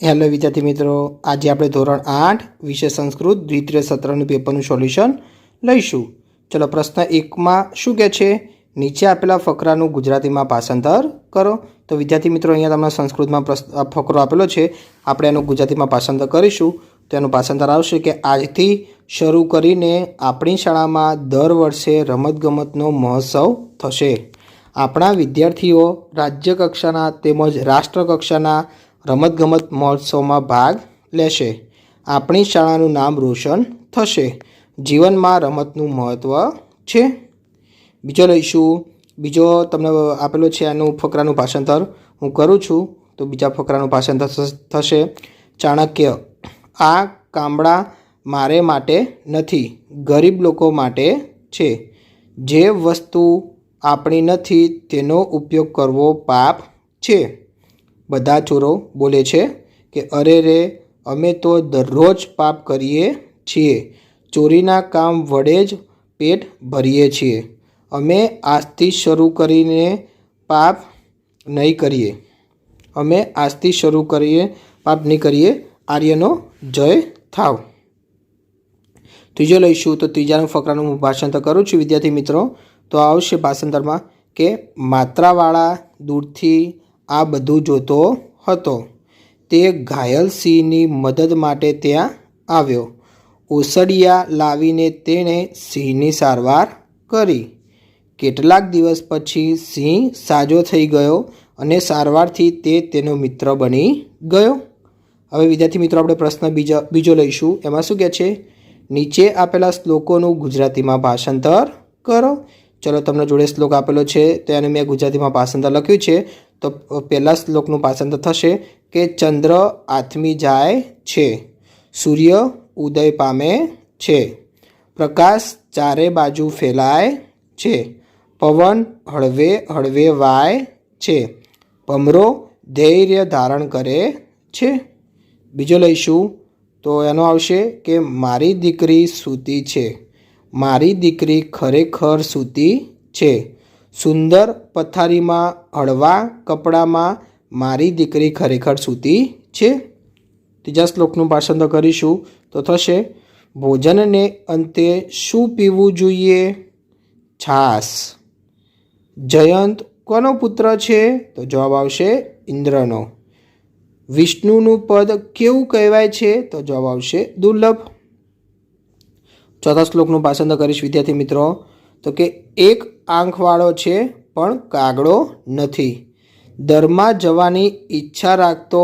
Hello વિદ્યાર્થી મિત્રો, આજે આપણે ધોરણ 8 વિષય સંસ્કૃત દ્વિતીય સત્રનું પેપરનું સોલ્યુશન લઈશું. ચલો, પ્રશ્ન 1માં શું કહે છે? નીચે આપેલા ફકરાનું ગુજરાતીમાં ભાષાંતર કરો. તો વિદ્યાર્થી મિત્રો, અહીંયા તમને સંસ્કૃતમાં ફકરો આપેલો છે, આપણે એનું ગુજરાતીમાં ભાષાંતર કરીશું. તો એનું ભાષાંતર આવશે કે આજથી શરૂ કરીને આપણી શાળામાં દર વર્ષે રમતગમતનો મહોત્સવ થશે. આપણા વિદ્યાર્થીઓ રાજ્ય કક્ષાના તેમજ રાષ્ટ્ર કક્ષાના રમતગમત મહોત્સવમાં ભાગ લેશે. આપણી શાળાનું નામ રોશન થશે. જીવનમાં રમતનું મહત્ત્વ છે. બીજો લઈશું. બીજો તમને આપેલો છે, એનું ફકરાનું ભાષાંતર હું કરું છું. તો બીજા ફકરાનું ભાષાંતર થશે. ચાણક્ય: આ કામડા મારે માટે નથી, ગરીબ લોકો માટે છે. જે વસ્તુ આપણી નથી તેનો ઉપયોગ કરવો પાપ છે. બધા ચોરો બોલે છે કે અરે રે, અમે તો દરરોજ પાપ કરીએ છીએ. ચોરીના કામ વડે જ પેટ ભરીએ છીએ. અમે આજથી શરૂ કરીને પાપ નહીં કરીએ. અમે આજથી શરૂ કરીએ પાપ નહીં કરીએ. આર્યનો જય થાવ. ત્રીજો લઈશું. તો ત્રીજાનું ફકરાનું હું ભાષાંતર કરું છું વિદ્યાર્થી મિત્રો. તો આવશે ભાષાંતરમાં કે માત્રાવાળા દૂરથી આ બધું જોતો હતો. તે ઘાયલ સિંહની મદદ માટે ત્યાં આવ્યો. ઓસડિયા લાવીને તેણે સિંહની સારવાર કરી. કેટલાક દિવસ પછી સિંહ સાજો થઈ ગયો અને સારવારથી તે તેનો મિત્ર બની ગયો. હવે વિદ્યાર્થી મિત્રો, આપણે પ્રશ્ન બીજો લઈશું. એમાં શું કહે છે? નીચે આપેલા શ્લોકોનું ગુજરાતીમાં ભાષાંતર કરો. ચલો, તમને જોડે શ્લોક આપેલો છે, તો એને મેં ગુજરાતીમાં ભાષાંતર લખ્યું છે. તો પહેલા શ્લોકનું ભાષાંતર થશે કે ચંદ્ર આથમી જાય છે, સૂર્ય ઉદય પામે છે, પ્રકાશ ચારે બાજુ ફેલાય છે, પવન હળવે હળવે વાય છે, ભમરો ધૈર્ય ધારણ કરે છે. બીજો લઈશું. તો એનો આવશે કે મારી દીકરી સૂતી છે. મારી દીકરી ખરેખર સૂતી છે. સુંદર પથારીમાં હળવા કપડામાં મારી દીકરી ખરેખર સૂતી છે. ત્રીજા શ્લોકનું ભાષાંતર કરીશું. તો થશે ભોજનને અંતે શું પીવું જોઈએ? છાશ. જયંત કોનો પુત્ર છે? તો જવાબ આવશે ઇન્દ્રનો. વિષ્ણુનું પદ કેવું કહેવાય છે? તો જવાબ આવશે દુર્લભ. ચોથા શ્લોકનું ભાષાંતર કરીશ વિદ્યાર્થી મિત્રો. તો કે એક આંખવાળો છે પણ કાગડો નથી. દરમાં જવાની ઈચ્છા રાખતો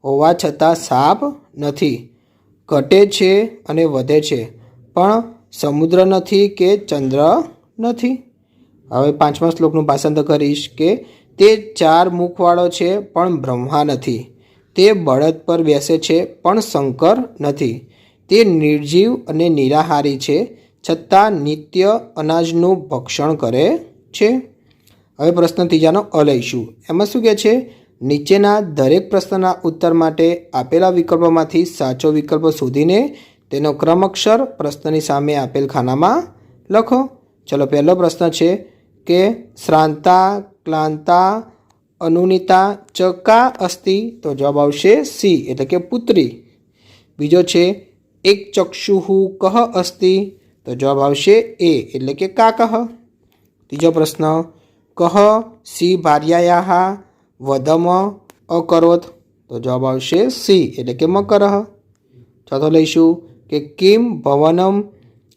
હોવા છતાં સાપ નથી. ઘટે છે અને વધે છે પણ સમુદ્ર નથી કે ચંદ્ર નથી. હવે પાંચમા શ્લોકનું ભાષાંતર કરીશ કે તે ચાર મુખવાળો છે પણ બ્રહ્મા નથી. તે બળદ પર બેસે છે પણ શંકર નથી. તે નિર્જીવ અને નિરાહારી છે છતાં નિત્ય અનાજનું ભક્ષણ કરે છે. હવે પ્રશ્ન ત્રીજાનો અ લઈશું. એમાં શું કહે છે? નીચેના દરેક પ્રશ્નના ઉત્તર માટે આપેલા વિકલ્પોમાંથી સાચો વિકલ્પ શોધીને તેનો ક્રમ અક્ષર પ્રશ્નની સામે આપેલ ખાનામાં લખો. ચલો, પહેલો પ્રશ્ન છે કે શ્રાંતા ક્લાંતા અનુનિતા ચ કા અસ્તિ? તો જવાબ આવશે સી, એટલે કે પુત્રી. બીજો છે એક ચક્ષુઃ કહ અસ્તિ? તો જવાબ આવશે એ, એટલે કે કાકઃ. ત્રીજો પ્રશ્ન કહ સી ભાર્યાયાઃ વધમ અકરોત? તો જવાબ આવશે સી, એટલે કે મકરઃ. ચોથો લઈશું કે કિમ ભવનમ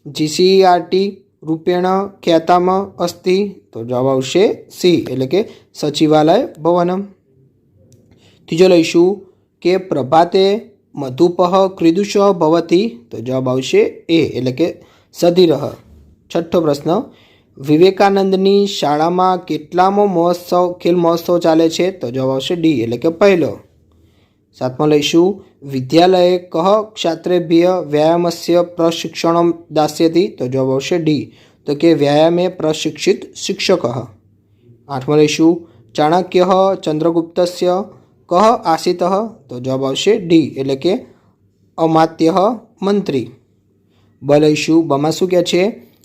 જીસીઆરટી રૂપેણ ખ્યાતામ અસ્તિ? તો જવાબ આવશે સી, એટલે કે સચિવાલય ભવનમ. ત્રીજો લઈશું કે પ્રભાતે મધુપઃ ક્રીદુષ ભવતી? તો જવાબ આવશે એ, એટલે કે સધીરઃ. છઠ્ઠો પ્રશ્ન વિવેકાનંદની શાળામાં કેટલામો ખેલ મહોત્સવ ચાલે છે? તો જવાબ આવશે ડી, એટલે કે પહેલો. સાતમો લઈશું વિદ્યાલયે કહ ક્ષાત્રેભ્ય વ્યાયામસ્ય પ્રશિક્ષણમ દાસ્યતિ? તો જવાબ આવશે ડી, તો કે વ્યાયામે પ્રશિક્ષિત શિક્ષક. આઠમો લઈશું ચાણક્ય ચંદ્રગુપ્તસ્ય કહ આસિતઃ? તો જવાબ આવશે ડી, એટલે કે અમાત્ય મંત્રી. બ લઈશું. બમાં શું કહે છે?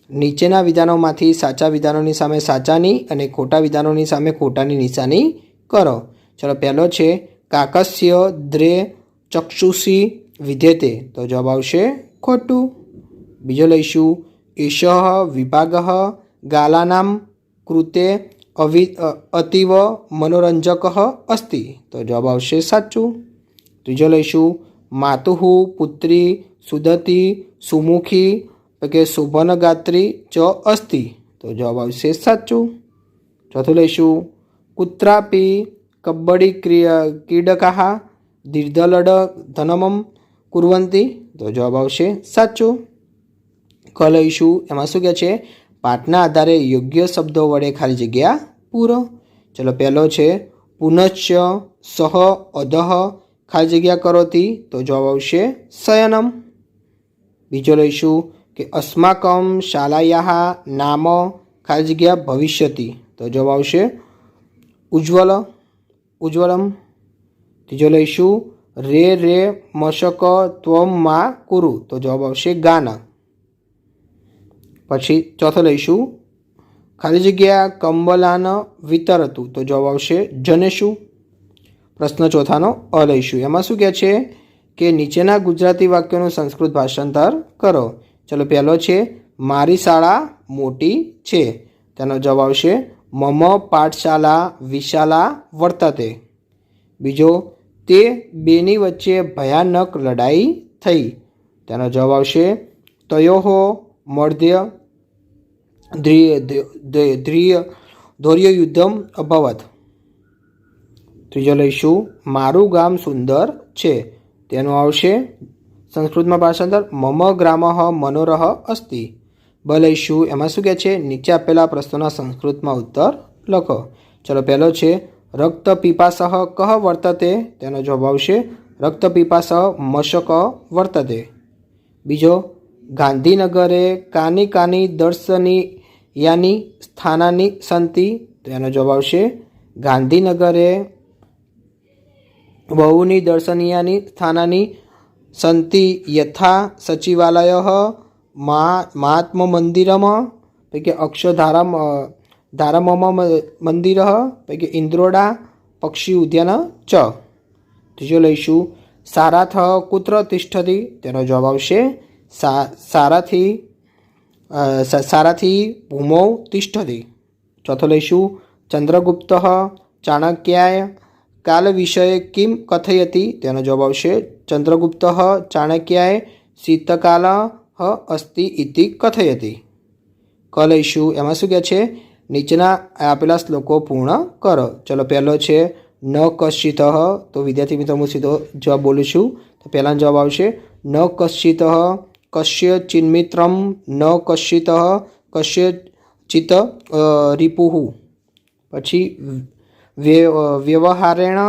નીચેના વિધાનોમાંથી સાચા વિધાનોની સામે સાચાની અને ખોટા વિધાનોની સામે ખોટાની નિશાની કરો. ચલો, પહેલો છે કાકસ્ય દ્રે ચક્ષુષી વિધેતે, તો જવાબ આવશે ખોટું. બીજો લઈશું એષઃ વિભાગઃ ગાલાનામ કૃતે અતીવ મનોરંજક અસ્તિ, તો જવાબ આવશે સાચું. ત્રીજો લઈશું માતુઃ પુત્રી સુદતી સુમુખી કે શોભનગાત્રી ચ અસ્તિ, તો જવાબ આવશે સાચું. ચોથું લઈશું કુત્રાપી કબડ્ડી ક્રીડકાઃ દીર્ઘલડ ધનમમ કુર્વંતી, તો જવાબ આવશે સાચું. ક લઈશું એમાં શું કહે છે પાઠના આધારે યોગ્ય શબ્દો વડે ખાલી જગ્યા પૂરો. ચલો પહેલો છે પુનશ્ચ સહ અધઃ ખાલી જગ્યા કરોતી, તો જવાબ આવશે શયનમ. બીજો લઈશું કે અસ્માકમ શાલાયાઃ નામ ખાલી જગ્યા ભવિષ્યતિ, તો જવાબ આવશે ઉજ્જવલમ. ત્રીજો લઈશું રે રે મશક ત્વમ મા કુરુ, તો જવાબ આવશે ગાન. પછી ચોથો લઈશું ખાલી જગ્યા કંબલાન વિતરતું, તો જવાબ આવશે જનેશું. પ્રશ્ન ચોથાનો અ લઈશું. એમાં શું કહે છે કે નીચેના ગુજરાતી વાક્યોનું સંસ્કૃત ભાષાંતર કરો. ચલો પહેલો છે મારી શાળા મોટી છે, તેનો જવાબ આવશે મમ પાઠશાલા વિશાલા વર્તતે. બીજો તે બેની વચ્ચે ભયાનક લડાઈ થઈ, તેનો જવાબ આવશે તયોહો મધ્ય ધૈર્ય યુદ્ધમ અભવત. ત્રીજો લઈશું મારું ગામ સુંદર છે, તેનું આવશે સંસ્કૃતમાં ભાષાંતર મમ ગ્રામઃ મનોરહ અસ્તિ. બ લઈશું એમાં શું કહે છે નીચે આપેલા પ્રશ્નોના સંસ્કૃતમાં ઉત્તર લખો. ચલો પહેલો છે રક્ત પીપાસઃ કહ વર્તતે, તેનો જવાબ આવશે રક્ત પીપાસઃ મશક વર્તતે. બીજો ગાંધીનગરે કાની કાની દર્શનીયાની સ્થાનાની સંતિ, તેનો જવાબ આવશે ગાંધીનગરે બહુની દર્શનીયાની સ્થાનાની સંતિ યથા સચિવાલયઃ મહાત્મ મંદિરમ પૈકી અક્ષધારામ ધારમમ મંદિર પૈકી ઇન્દ્રોડા પક્ષી ઉદ્યાન ચ. ત્રીજો લઈશું સારાથ કુત્ર તિષ્ઠતિ, તેનો જવાબ આવશે સારાથી ભૂમૌ તિષ્ઠતિ. ચોથો લઈશું ચંદ્રગુપ્ત ચાણક્યાય કાલ વિષયે કિમ કથયતિ, તેનો જવાબ આવશે ચંદ્રગુપ્ત ચાણક્યાય શીતકાલ અસ્તિ ઇતિ કથયતિ. ક લઈશું એમાં શું કહે છે નીચેના આપેલા શ્લોકો પૂર્ણ કરો. ચલો પહેલો છે ન કશ્ચિત, તો વિદ્યાર્થી મિત્રો હું સીધો જવાબ બોલું છું. તો પહેલાનો જવાબ આવશે ન કશ્ચિત કશ્ય ચિન્મિત્રમ ન કશ્ચિત કશ્ય ચિત રિપુહુ. પછી વ્યવહારેણ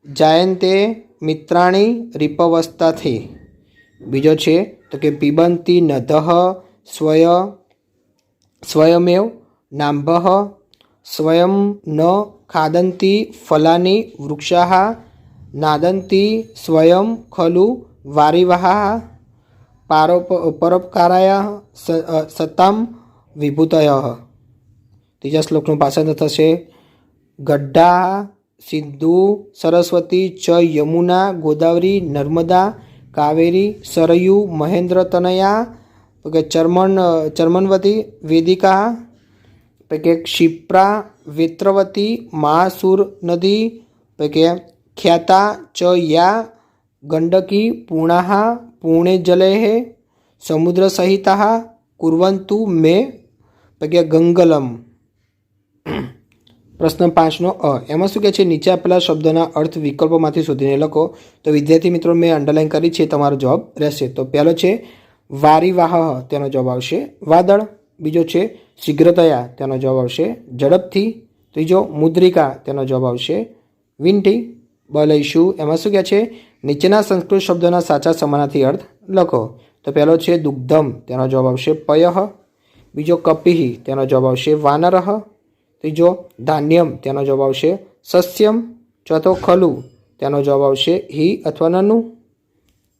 જાયન્તે મિત્રાણી રિપવસ્તાથી. બીજો છે તો કે પિબંતી નધઃ સ્વયમેવ નાંભઃ સ્વયં ન ખાદંતી ફલાની વૃક્ષાઃ નાદંતી સ્વયં ખલુ વારિવાહ પરોપકારાય સતામ વિભૂતય. ત્રીજા શ્લોકનું ભાષાંતર થશે ગઢ્ઢા સિંધુ સરસ્વતી ચ યમુના ગોદાવરી નર્મદા કાવેરી સરયુ મહેન્દ્ર તનયા કે ચર્મનવતી વેદિકા કે ક્ષિપ્રા વેત્રવતી મહાસુર નદી કે ખ્યાતા ચ યા ગંડકી પૂર્ણાઃ પૂર્ણે જલેઃ સમુદ્ર સહિતાઃ કુર્વંતુ મે કે ગંગલમ. પ્રશ્ન 5નો અ. એમાં શું કહે છે નીચે આપેલા શબ્દોના અર્થ વિકલ્પોમાંથી શોધીને લખો. તો વિદ્યાર્થી મિત્રો મેં અંડરલાઇન કરી છે, તમારો જવાબ રહેશે. તો પહેલો છે વારિવાહ, તેનો જવાબ આવશે વાદળ. બીજો છે શીઘ્રતયા, તેનો જવાબ આવશે ઝડપથી. ત્રીજો મુદ્રિકા, તેનો જવાબ આવશે વીંટી. બ લઈશું એમાં શું કહે છે નીચેના સંસ્કૃત શબ્દોના સાચા સમાનાર્થી અર્થ લખો. તો પહેલો છે દુગ્ધમ, તેનો જવાબ આવશે પયઃ. બીજો કપિઃ, તેનો જવાબ આવશે વાનરઃ. ત્રીજો ધાન્યમ, તેનો જવાબ આવશે સસ્યમ. ચોથો ખલુ, તેનો જવાબ આવશે હિ અથવા નનુ.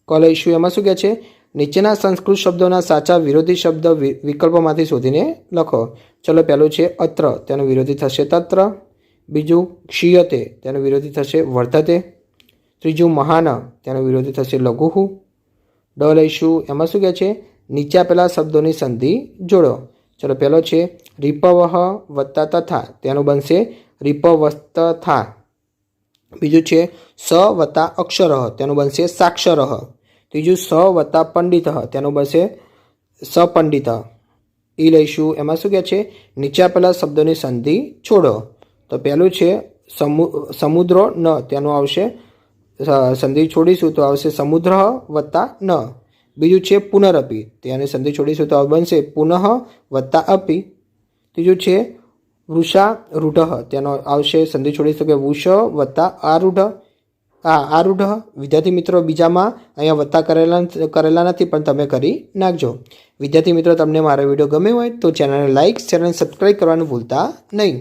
ક લઈશું એમાં શું કહે છે નીચેના સંસ્કૃત શબ્દોના સાચા વિરોધી શબ્દ વિકલ્પોમાંથી શોધીને લખો. ચલો પહેલું છે અત્ર, તેનો વિરોધી થશે તત્ર. બીજું ક્ષીયતે, તેનો વિરોધી થશે વર્ધતે. ત્રીજું મહાન, તેનો વિરોધી થશે લઘુહુ. ડ લઈશું, એમાં શું કહે છે? નીચે આપેલા શબ્દોની સંધિ જોડો. ચલો પહેલો છે રીપવહ વત્તા તથા, તેનું બનશે રીપવસ્તથા. બીજું છે સ વત્તા અક્ષરઃ, તેનું બનશે સાક્ષરઃ. ત્રીજું સ વત્તા પંડિત, તેનું બનશે સપંડિત. ઈ લઈશું, એમાં શું કહે છે? નીચે આપેલા શબ્દોની સંધિ છોડો. તો પહેલું છે સમુદ્ર ન, તેનું આવશે સંધિ છોડીશું તો આવશે સમુદ્ર વત્તા ન. બીજું છે પુનરઅપી, તેની સંધિ છોડીશું તો બનશે પુનઃ વત્તા અપી. ત્રીજું છે વૃષારૂઢ, તેનો આવશે સંધિ છોડીશું કે વૃષ વત્તા આરૂઢ. આરૂઢ. વિદ્યાર્થી મિત્રો, બીજામાં અહીંયા વત્તા કરેલા નથી, પણ તમે કરી નાખજો. વિદ્યાર્થી મિત્રો, તમને મારો વિડીયો ગમ્યો હોય તો ચેનલને લાઇક, શેર અને સબસ્ક્રાઈબ કરવાનું ભૂલતા નહીં.